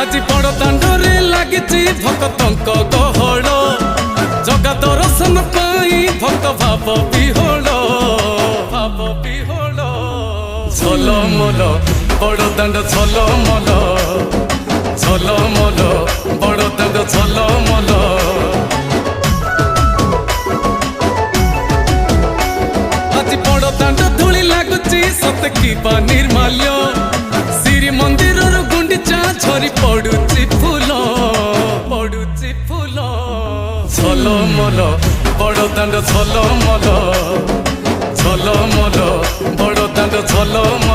आज बड़ दांडरे लागिची भक्तंक गहळ जगा दर्शन पाई भक्त भाव विहोल झलमल बड़ दांड झलमल झलमल बड़ दांड झलमल आज बड़ दांड धूली लागुची सत कि निर्माल्य श्री मंदिर गुंडीचा झरी पड़ुची फूल झलमल बड़ दांड झलमल झलमल बड़ दांड झलमल।